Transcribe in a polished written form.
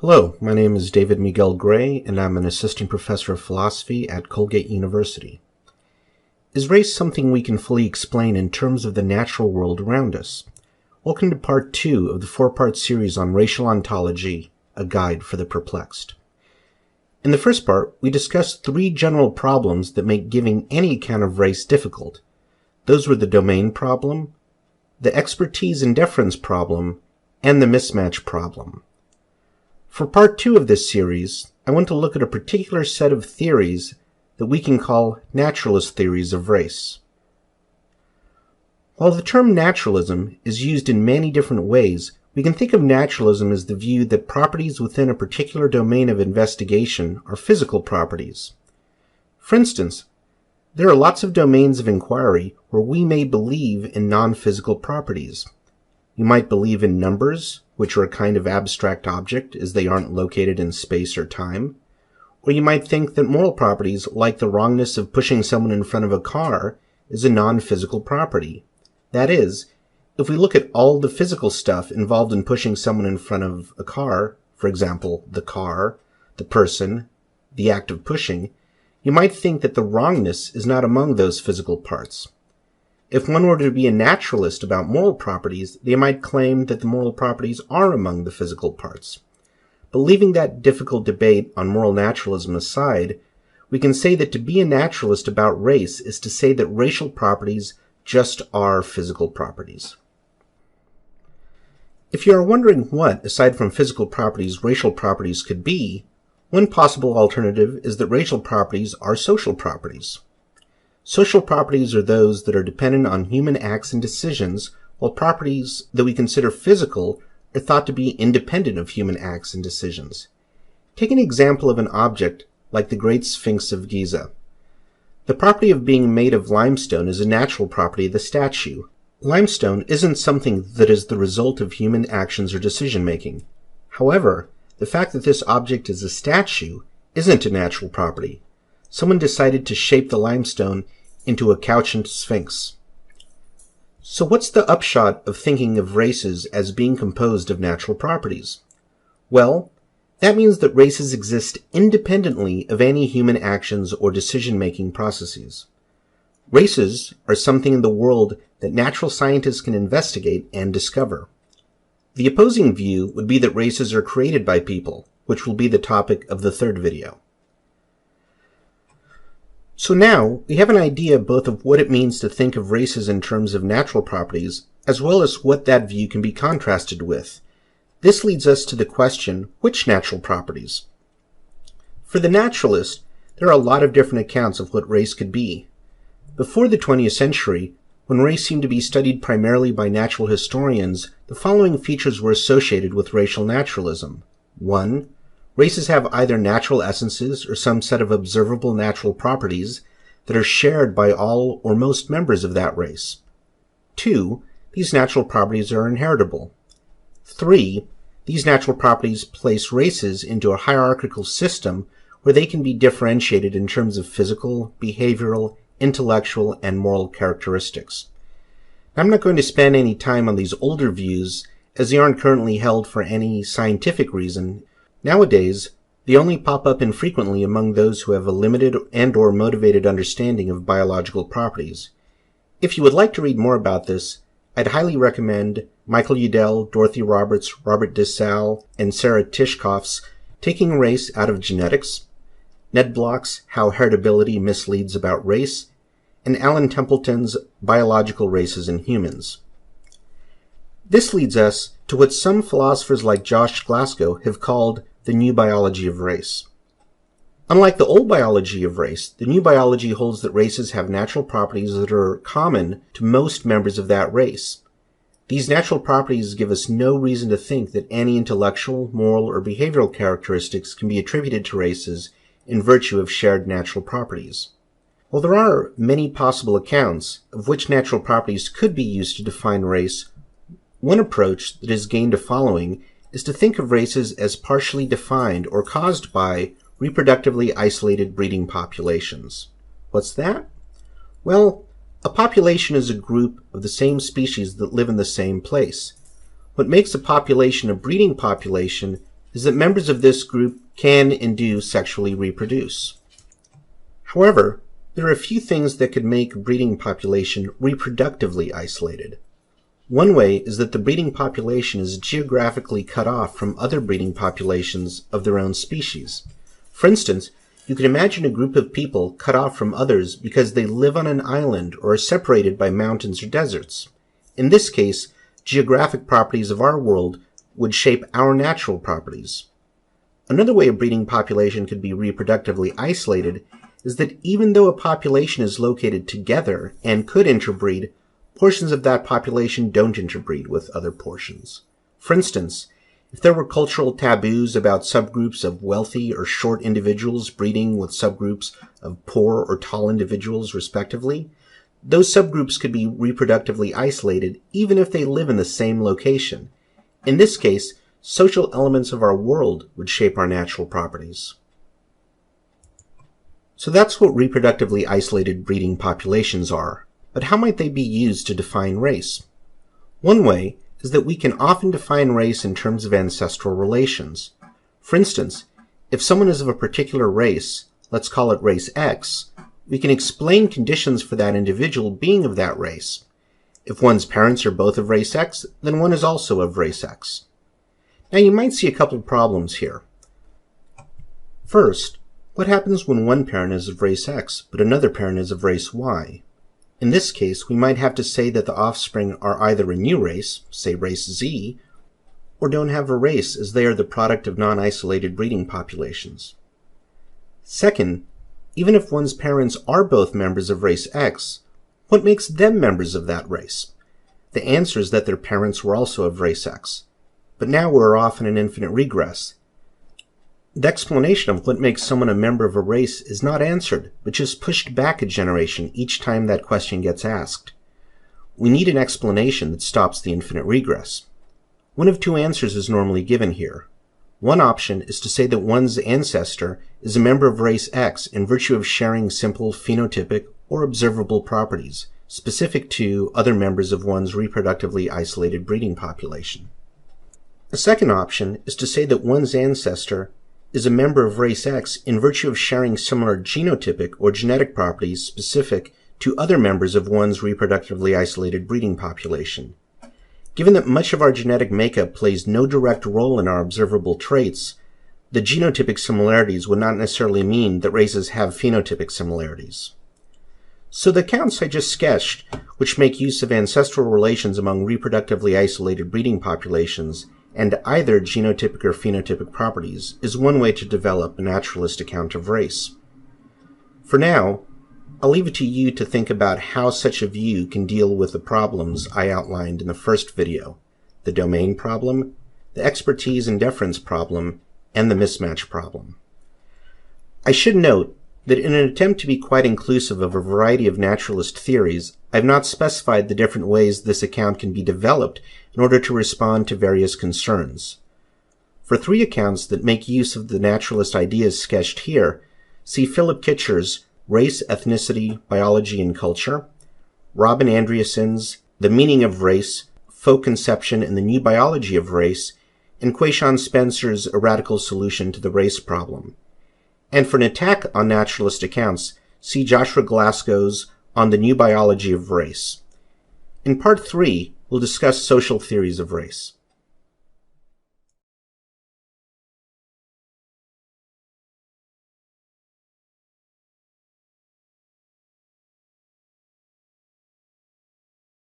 Hello, my name is Дейвид Migel Gray, and I'm an assistant professor of philosophy at Colgeight University. Is race something we can fully explain in terms of the natural world around us? Welcome to part 2 of the 4-part series on racial ontology, a guide for the perplexed. In the first part, we discussed 3 general problems that make giving any account of race difficult. Those were the domain problem, the expertise and deference problem, and the mismatch problem. For part 2 of this series, I want to look at a particular set of theories that we can call naturalist theories of race. While the term naturalism is used in many different ways, we can think of naturalism as the view that properties within a particular domain of investigation are physical properties. For instance, there are lots of domains of inquiry where we may believe in non-physical properties. You might believe in numbers, which are a kind of abstract object as they aren't located in space or time. Or you might think that moral properties, like the wrongness of pushing someone in front of a car, is a non-physical property. That is, if we look at all the physical stuff involved in pushing someone in front of a car, for example, the car, the person, the act of pushing, you might think that the wrongness is not among those physical parts. If one were to be a naturalist about moral properties, they might claim that the moral properties are among the physical parts. But leaving that difficult debate on moral naturalism aside, we can say that to be a naturalist about race is to say that racial properties just are physical properties. If you are wondering what, aside from physical properties, racial properties could be, one possible alternative is that racial properties are social properties. Social properties are those that are dependent on human acts and decisions, while properties that we consider physical are thought to be independent of human acts and decisions. Take an example of an object like the Great Sphinx of Giza. The property of being made of limestone is a natural property of the statue. Limestone isn't something that is the result of human actions or decision-making. However, the fact that this object is a statue isn't a natural property. Someone decided to shape the limestone into a couchant sphinx. So what's the upshot of thinking of races as being composed of natural properties? Well, that means that races exist independently of any human actions or decision-making processes. Races are something in the world that natural scientists can investigate and discover. The opposing view would be that races are created by people, which will be the topic of the third video. So now, we have an idea both of what it means to think of races in terms of natural properties, as well as what that view can be contrasted with. This leads us to the question, which natural properties? For the naturalist, there are a lot of different accounts of what race could be. Before the 20th century, when race seemed to be studied primarily by natural historians, the following features were associated with racial naturalism. 1. Races have either natural essences or some set of observable natural properties that are shared by all or most members of that race. 2. These natural properties are inheritable. 3. These natural properties place races into a hierarchical system where they can be differentiated in terms of physical, behavioral, intellectual, and moral characteristics. Now, I'm not going to spend any time on these older views as they aren't currently held for any scientific reason. Nowadays, they only pop up infrequently among those who have a limited and/or motivated understanding of biological properties. If you would like to read more about this, I'd highly recommend Michael Udell, Dorothy Roberts, Robert DeSalle, and Sarah Tishkoff's Taking Race Out of Genetics, Ned Block's How Heritability Misleads About Race, and Alan Templeton's Biological Races in Humans. This leads us to what some philosophers like Josh Glasgow have called the new biology of race. Unlike the old biology of race, the new biology holds that races have natural properties that are common to most members of that race. These natural properties give us no reason to think that any intellectual, moral, or behavioral characteristics can be attributed to races in virtue of shared natural properties. While there are many possible accounts of which natural properties could be used to define race, one approach that has gained a following is to think of races as partially defined or caused by reproductively isolated breeding populations. What's that? Well, a population is a group of the same species that live in the same place. What makes a population a breeding population is that members of this group can and do sexually reproduce. However, there are a few things that could make a breeding population reproductively isolated. One way is that the breeding population is geographically cut off from other breeding populations of their own species. For instance, you can imagine a group of people cut off from others because they live on an island or are separated by mountains or deserts. In this case, geographic properties of our world would shape our natural properties. Another way a breeding population could be reproductively isolated is that even though a population is located together and could interbreed, portions of that population don't interbreed with other portions. For instance, if there were cultural taboos about subgroups of wealthy or short individuals breeding with subgroups of poor or tall individuals respectively, those subgroups could be reproductively isolated even if they live in the same location. In this case, social elements of our world would shape our natural properties. So that's what reproductively isolated breeding populations are, but how might they be used to define race? One way is that we can often define race in terms of ancestral relations. For instance, if someone is of a particular race, let's call it race X, we can explain conditions for that individual being of that race. If one's parents are both of race X, then one is also of race X. Now you might see a couple of problems here. First, what happens when one parent is of race X, but another parent is of race Y? In this case, we might have to say that the offspring are either a new race, say race Z, or don't have a race as they are the product of non-isolated breeding populations. Second, even if one's parents are both members of race X, what makes them members of that race? The answer is that their parents were also of race X. But now we're off in an infinite regress. The explanation of what makes someone a member of a race is not answered, but just pushed back a generation each time that question gets asked. We need an explanation that stops the infinite regress. One of two answers is normally given here. One option is to say that one's ancestor is a member of race X in virtue of sharing simple phenotypic or observable properties, specific to other members of one's reproductively isolated breeding population. A second option is to say that one's ancestor is a member of race X in virtue of sharing similar genotypic or genetic properties specific to other members of one's reproductively isolated breeding population. Given that much of our genetic makeup plays no direct role in our observable traits, the genotypic similarities would not necessarily mean that races have phenotypic similarities. So the accounts I just sketched, which make use of ancestral relations among reproductively isolated breeding populations and either genotypic or phenotypic properties, is one way to develop a naturalist account of race. For now, I'll leave it to you to think about how such a view can deal with the problems I outlined in the first video: the domain problem, the expertise and deference problem, and the mismatch problem. I should note that in an attempt to be quite inclusive of a variety of naturalist theories, I've not specified the different ways this account can be developed in order to respond to various concerns. For three accounts that make use of the naturalist ideas sketched here, see Philip Kitcher's Race, Ethnicity, Biology, and Culture, Robin Andreassen's The Meaning of Race, Folk Conception and the New Biology of Race, and Quayshawn Spencer's A Radical Solution to the Race Problem. And for an attack on naturalist accounts, see Joshua Glasgow's On the New Biology of Race. In Part 3, we'll discuss social theories of race.